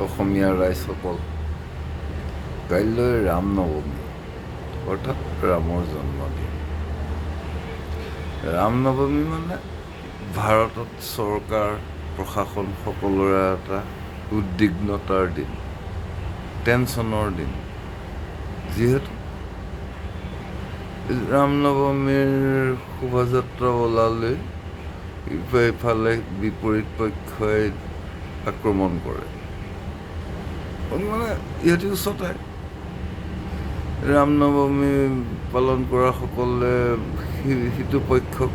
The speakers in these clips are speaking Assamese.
অসমীয়া ৰাইজসকল, কাইলৈ ৰাম নৱমী অৰ্থাৎ ৰামৰ জন্মদিন। ৰাম নৱমী মানে ভাৰতত চৰকাৰ প্ৰশাসন সকলোৰে এটা উদ্বিগ্নতাৰ দিন, টেনশ্যনৰ দিন। যিহেতু ৰাম নৱমীৰ শোভাযাত্ৰা ওলালে ইফালে বিপৰীত পক্ষই আক্ৰমণ কৰে, মানে ইহঁতি উচতাই। ৰাম নৱমী পালন কৰা সকলে সিটো পক্ষক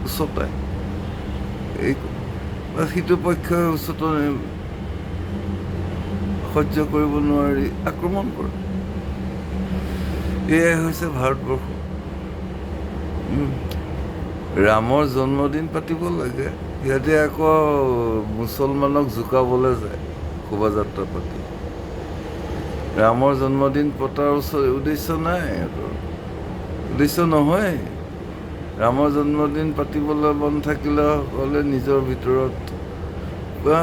উচতাই, সিটো পক্ষই উচতনি সহ্য কৰিব নোৱাৰি আক্ৰমণ কৰে। এয়াই হৈছে ভাৰতবৰ্ষ। ৰামৰ জন্মদিন পাতিব লাগে, সিহঁতে আকৌ মুছলমানক জোকাবলৈ যায় শোভাযাত্ৰা পাতি। ৰামৰ জন্মদিন পতাৰ উদ্দেশ্য নাই, সিহঁতৰ উদ্দেশ্য নহয়। ৰামৰ জন্মদিন পাতিবলৈ মন থাকিলে হ'লে নিজৰ ভিতৰত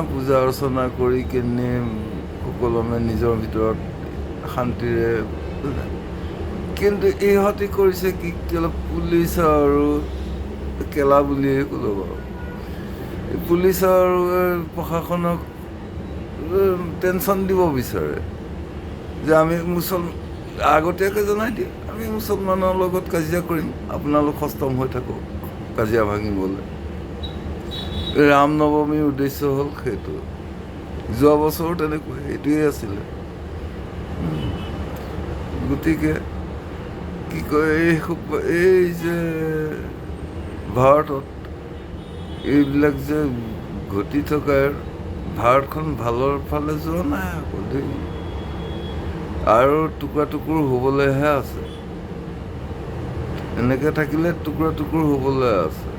পূজা অৰ্চনা কৰি কিনে সুকলমে নিজৰ ভিতৰত শান্তিৰে। কিন্তু ইহঁতি কৰিছে কি, অলপ পুলিচ আৰু কেলা বুলিয়ে ক'লো বাৰু। পুলিচ আৰু প্ৰশাসনক টেনশ্যন দিব বিচাৰে যে আমি আগতীয়াকৈ জনাই দিয়ে আমি মুছলমানৰ লগত কাজিয়া কৰিম, আপোনালোক সষ্টম হৈ থাকক কাজিয়া ভাঙিবলৈ। ৰাম নৱমীৰ উদ্দেশ্য হ'ল সেইটো। যোৱা বছৰো তেনেকৈ সেইটোৱেই আছিলে। গতিকে কি কয়, এই যে ভাৰতত এইবিলাক যে ঘটি থকাৰ, ভাৰতখন ভালৰ ফালে যোৱা নাই আকৌ দেই, আৰু টুকুৰা টুকুৰ হ'বলৈহে আছে। এনেকৈ থাকিলে টুকুৰা টুকুৰ হ'বলৈ আছে।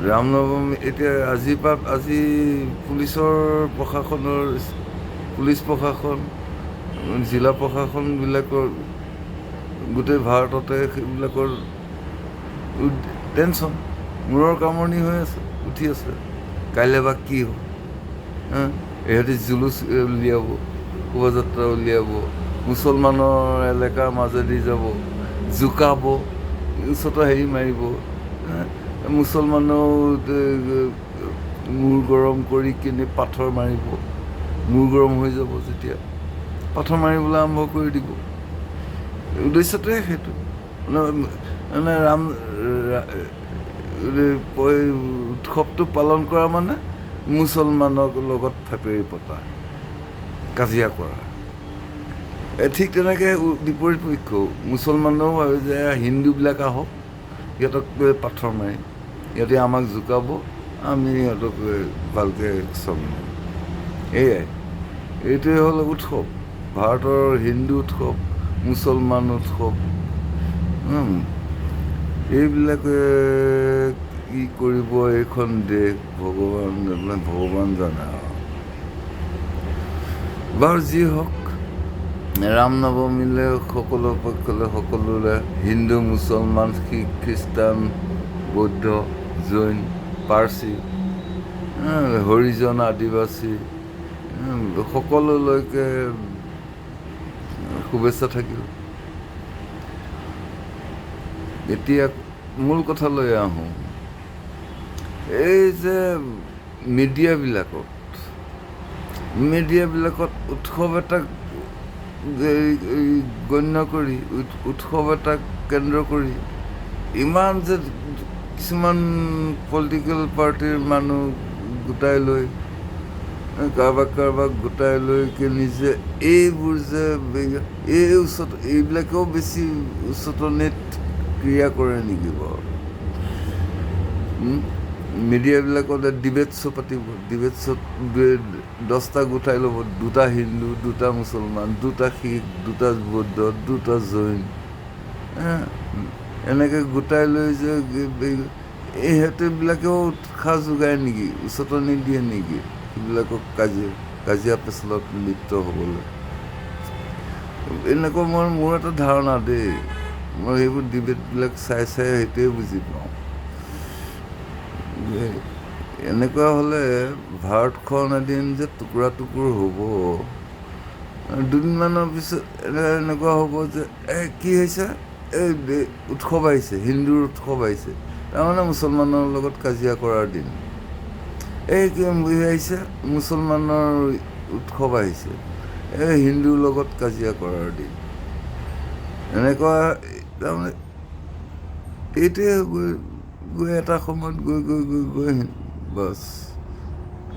ৰাম নৱমী এতিয়া আজি পুলিচৰ প্ৰশাসনৰ, পুলিচ প্ৰশাসন, জিলা প্ৰশাসনবিলাকৰ গোটেই ভাৰততে সেইবিলাকৰ টেনশ্যন, মূৰৰ কামৰণি হৈ আছে, উঠি আছে। কাইলৈ বা কি হ'ব? ইহঁতি জুলুচ উলিয়াব, শোভাযাত্ৰা উলিয়াব, মুছলমানৰ এলেকাৰ মাজেদি যাব, জোকাব, ওচৰত হেৰি মাৰিব। মুছলমানেও মূৰ গৰম কৰি কিনে পাথৰ মাৰিব, মূৰ গৰম হৈ যাব যেতিয়া পাথৰ মাৰিবলৈ আৰম্ভ কৰি দিব। উদ্দেশ্যটোৱে সেইটো। মানে উৎসৱটো পালন কৰা মানে মুছলমানৰ লগত ফেপেৰি পতা, কাজিয়া কৰা। ঠিক তেনেকৈ বিপৰীত পক্ষও মুছলমানেও ভাবে যে হিন্দুবিলাক আহক, সিহঁতক পাথৰ মাৰি সিহঁতে আমাক জোকাব, আমি সিহঁতক ভালকৈ চলিম। এইটোৱে হ'ল উৎসৱ, ভাৰতৰ হিন্দু উৎসৱ, মুছলমান উৎসৱ। এইবিলাকে কি কৰিব এইখন দেশ, ভগৱান জানে আৰু। বাৰু যি হওক, ৰাম নৱমীলৈ সকলো পক্ষলৈ, সকলোৰে, হিন্দু, মুছলমান, শিখ, খ্ৰীষ্টান, বৌদ্ধ, জৈন, পাৰ্চী, হৰিজন, আদিবাসী, সকলোলৈকে শুভেচ্ছা থাকিল। এতিয়া মূল কথালৈ আহোঁ। এই যে মিডিয়াবিলাকত উৎসৱ এটাক গণ্য কৰি, উৎসৱ এটাক কেন্দ্ৰ কৰি ইমান যে কিছুমান পলিটিকেল পাৰ্টিৰ মানুহ গোটাই লৈ, কাৰোবাক গোটাই লৈ কিনি যে এইবোৰ যে এইবিলাকেও বেছি উচতনিত ক্ৰিয়া কৰে নেকি বাৰু? মিডিয়াবিলাকতে ডিবেট শ্ব' পাতিব, ডিবেট শ্ব'ত 10টা গোটাই ল'ব, 2টা হিন্দু, 2টা মুছলমান, 2টা শিখ, 2টা বৌদ্ধ, 2টা জৈন, এনেকৈ গোটাই লৈ যে ইহঁতেবিলাকেও উৎসাহ যোগায় নেকি, উচতনি দিয়ে নেকি সেইবিলাকক কাজিয়া পেচালত লিপ্ত হ'বলৈ? এনেকুৱা মোৰ এটা ধাৰণা দেই, মই সেইবোৰ ডিবেটবিলাক চাই সেইটোৱে বুজি পাওঁ। এনেকুৱা হ'লে ভাৰতখন এদিন যে টুকুৰা টুকুৰ হ'ব, দুদিনমানৰ পিছত এনেকুৱা হ'ব যে কি হৈছে, এই উৎসৱ আহিছে, হিন্দুৰ উৎসৱ আহিছে, তাৰমানে মুছলমানৰ লগত কাজিয়া কৰাৰ দিন। এই কি আহিছে, মুছলমানৰ উৎসৱ আহিছে, এই হিন্দুৰ লগত কাজিয়া কৰাৰ দিন। এনেকুৱা তাৰমানে এইটোৱে গৈ এটা সময়ত গৈ বাছ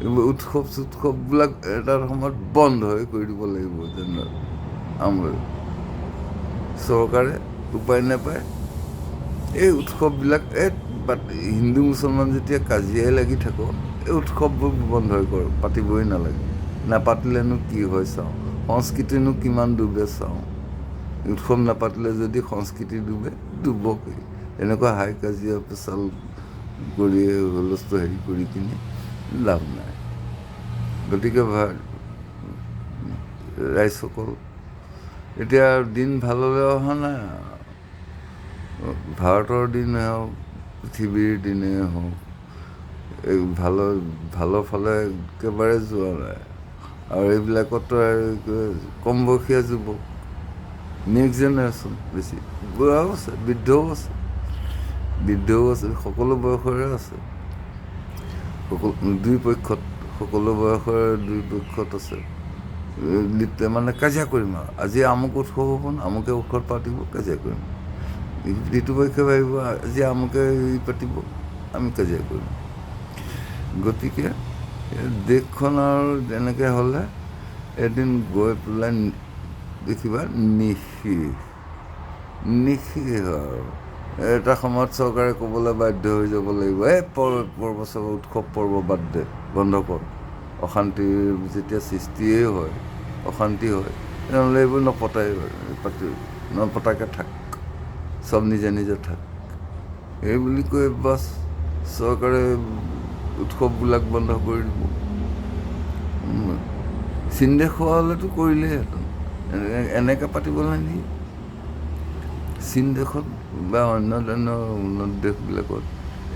এইবোৰ উৎসৱবিলাক এটা সময়ত বন্ধ কৰি দিব লাগিব। যেন আমাৰ চৰকাৰে উপায় নাপায় এই উৎসৱবিলাক হিন্দু মুছলমান যেতিয়া কাজিয়াই লাগি থাকোঁ, এই উৎসৱবোৰ বন্ধ পাতিবই নালাগে। নাপাতিলেনো কি হয় চাওঁ, সংস্কৃতিনো কিমান ডুবে চাওঁ। উৎসৱ নাপাতিলে যদি সংস্কৃতি ডুবকেই। এনেকুৱা হাই কাজিয়া পেচাল কৰি হুলস্থ কৰি কিনি লাভ নাই। গতিকে ৰাইজসকল, এতিয়া দিন ভাললৈ অহা নাই। ভাৰতৰ দিনেই হওক, পৃথিৱীৰ দিনেই হওক, এই ভালৰ ফালে একেবাৰে যোৱা নাই। আৰু এইবিলাকতো কম বয়সীয়া যুৱক, নেক্সট জেনেৰেশ্যন বেছি, বুঢ়াও আছে, বৃদ্ধও আছে, সকলো বয়সৰে আছে। দুই পক্ষত, সকলো বয়সৰে দুই পক্ষত আছে। মানে কাজিয়া কৰিম আৰু আজি আমুক উৎসৱ হ'ব ন, আমুকে উৎসৱ পাতিব, কাজিয়া কৰিম। ইটো পক্ষে ভাবিব আজি আমুকে পাতিব, আমি কাজিয়া কৰিম। গতিকে দেশখনৰ এনেকৈ হ'লে এদিন গৈ পেলাই দেখিবা নিশেষ আৰু এটা সময়ত চৰকাৰে ক'বলৈ বাধ্য হৈ যাব লাগিব, উৎসৱ পৰ্ব বাদ দে, বন্ধ কৰ। অশান্তিৰ যেতিয়া সৃষ্টিয়েই হয়, অশান্তি হয়, তেনেহ'লে এইবোৰ নপতাকৈ থাক, চব নিজে নিজে থাক। এই বুলি কৈ বাছ চৰকাৰে উৎসৱবিলাক বন্ধ কৰি দিব। চীন দেশ হোৱা হ'লেতো কৰিলেহেঁতেন, এনেকৈ পাতিবলৈ নিদিয়ে। চীন দেশত বা অন্যান্য উন্নত দেশবিলাকত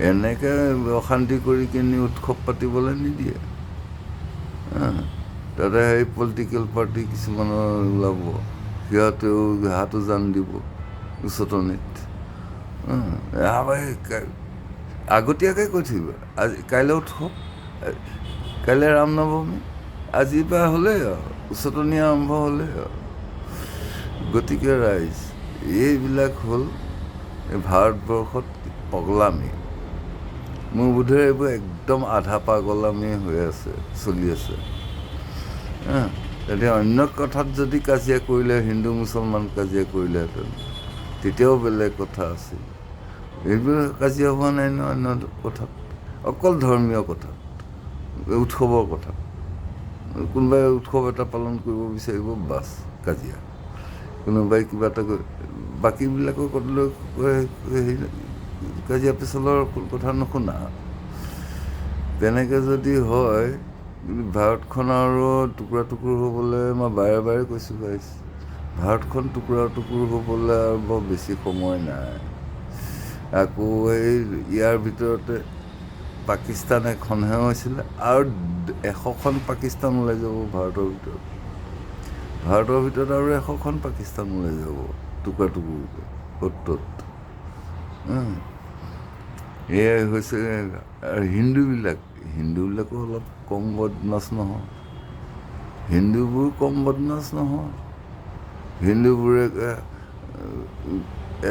এনেকৈ অশান্তি কৰি কিনি উৎসৱ পাতিবলৈ নিদিয়ে। তাতে সেই পলিটিকেল পাৰ্টি কিছুমানৰ ওলাব, সিহঁতেও হাতো জান দিব উচতনিত। আগতীয়াকৈ কৈ থাকিব, আজি কাইলৈ উৎসৱ, কাইলৈ ৰাম নৱমী, আজিৰ পৰা হ'লেই আৰু উচতনি আৰম্ভ হ'লেই আৰু। গতিকে ৰাইজ, এইবিলাক হ'ল ভাৰতবৰ্ষত পগলামি। মোৰ বোধেৰে এইবোৰ একদম আধা পাগলামি হৈ আছে, চলি আছে। এতিয়া অন্য কথাত যদি কাজিয়া কৰিলে, হিন্দু মুছলমান কাজিয়া কৰিলেহেঁতেন, তেতিয়াও বেলেগ কথা আছিল। এইবোৰ কাজিয়া হোৱা নাই ন অন্য কথাত, অকল ধৰ্মীয় কথাত, উৎসৱৰ কথাত। কোনোবাই উৎসৱ এটা পালন কৰিব বিচাৰিব, বাছ কাজিয়া। কোনোবাই কিবা এটা বাকীবিলাকৰ কথালৈ কাজিয়া পেচালৰ কথা নুশুনা। তেনেকৈ যদি হয়, ভাৰতখন আৰু টুকুৰা টুকুৰ হ'বলৈ, মই বাৰে বাৰে কৈছোঁ গাইছ, ভাৰতখন টুকুৰা টুকুৰ হ'বলৈ আৰু বৰ বেছি সময় নাই। আকৌ ইয়াৰ ভিতৰতে পাকিস্তান এখনহে হৈছিলে, আৰু 100খন পাকিস্তান ওলাই যাব ভাৰতৰ ভিতৰত আৰু 100খন পাকিস্তান ওলাই যাব টুকুৰা টুকুৰকৈ সত্ৰত। এয়াই হৈছে। আৰু হিন্দুবিলাকো অলপ কম বদমাছ নহয়, হিন্দুবোৰ কম বদমাছ নহয়। হিন্দুবোৰে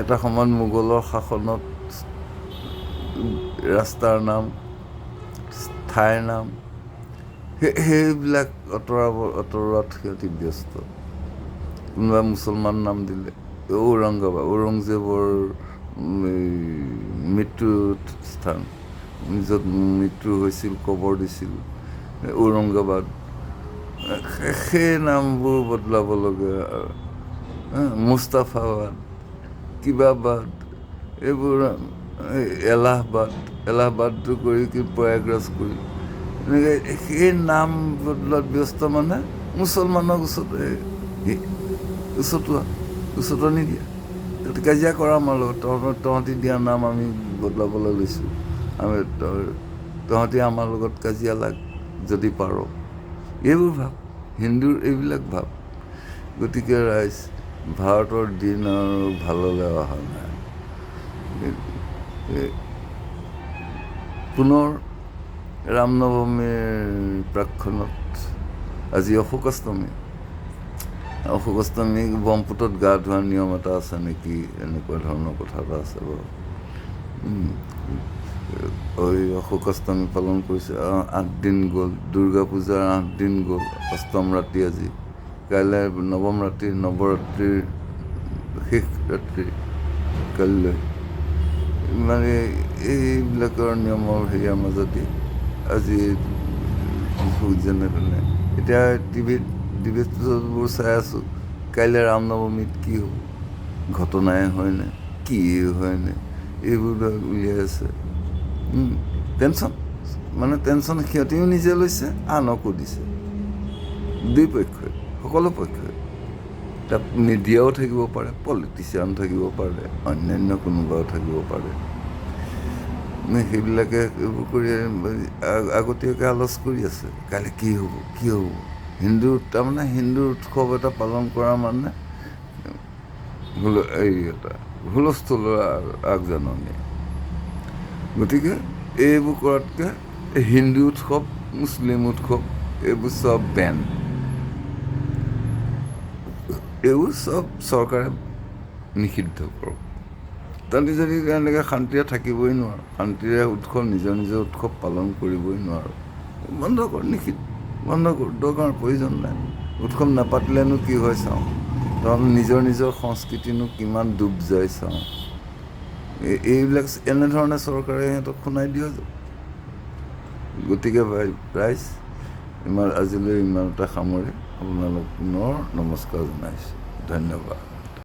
এটা সময়ত মোগলৰ শাসনত ৰাস্তাৰ নাম, ঠাইৰ নাম, সেইবিলাক আঁতৰোৱাত সিহঁতি ব্যস্ত। কোনোবা মুছলমান নাম দিলে, ঔৰংজেবৰ মৃত্যু স্থান, য'ত মৃত্যু হৈছিল, কবৰ দিছিল, ঔৰংগাবাদ, সেই নামবোৰ বদলাব লগা। মুস্তাফাবাদ, কিবাবাদ, এইবোৰ এলাহাবাদটো কৰি কি প্ৰয়াগৰাজ কৰি, এনেকৈ সেই নাম বদলোৱাত ব্যস্ত। মানে মুছলমানক উচতনি দিয়া, কাজিয়া কৰা আমাৰ লগত, তহঁতি দিয়া নাম আমি বদলাবলৈ লৈছোঁ, তহঁতি আমাৰ লগত কাজিয়া লাগ যদি পাৰ, এইবোৰ ভাৱ, হিন্দুৰ এইবিলাক ভাৱ। গতিকে ৰাইজ, ভাৰতৰ দিন আৰু ভাললৈ অহা নাই। পুনৰ ৰামনৱমীৰ প্ৰাক্ষণত আজি অশোক অষ্টমী ব্ৰহ্মপুত্ৰত গা ধোৱাৰ নিয়ম এটা আছে নেকি, এনেকুৱা ধৰণৰ কথা এটা আছে বাৰু। অশোক অষ্টমী পালন কৰিছে, 8 দিন গ'ল। দুৰ্গা পূজাৰ 8 দিন গ'ল, অষ্টম ৰাতি আজি, কাইলৈ নৱম ৰাতি, নৱৰাত্ৰিৰ শেষ ৰাত্ৰি কাইলৈ। মানে এইবিলাকৰ নিয়মৰ হেৰিয়াৰ মাজতে আজি যেনে তেনে এতিয়া ডিবেটবোৰ চাই আছোঁ, কাইলৈ ৰামনৱমীত কি হ'ব, ঘটনাই হয়নে, কি হয়নে, এইবোৰ উলিয়াই আছে। টেনশ্যন সিহঁতেও নিজে লৈছে, আনকো দিছে, দুই পক্ষই, সকলো পক্ষই। তাত মিডিয়াও থাকিব পাৰে, পলিটিচিয়ান থাকিব পাৰে, অন্যান্য কোনোবাও থাকিব পাৰে। সেইবিলাকে এইবোৰ কৰি আগতীয়াকৈ আলোচ কৰি আছে, কাইলৈ কি হ'ব। তাৰমানে হিন্দুৰ উৎসৱ এটা পালন কৰা মানে এটা হুলস্থুলৰ আগজাননী। গতিকে এইবোৰ কৰাতকৈ হিন্দু উৎসৱ, মুছলিম উৎসৱ, এইবোৰ চব বেন, এইবোৰ চব চৰকাৰে নিষিদ্ধ কৰক। তহঁতি যদি এনেকৈ শান্তিৰে থাকিবই নোৱাৰ, শান্তিৰে নিজৰ উৎসৱ পালন কৰিবই নোৱাৰ, বন্ধ কৰ, বন্ধ কৰ, দৰকাৰ প্ৰয়োজন নাই। উৎসৱ নাপাতিলেনো কি হয় চাওঁ, তহঁতে নিজৰ সংস্কৃতিনো কিমান ডুব যায় চাওঁ। এইবিলাক এনেধৰণে চৰকাৰে সিহঁতক শুনাই দিয়া যায়। গতিকে ৰাইজ, আজিলৈ ইমানতে সামৰি আপোনালোক পুনৰ নমস্কাৰ জনাইছোঁ। ধন্যবাদ।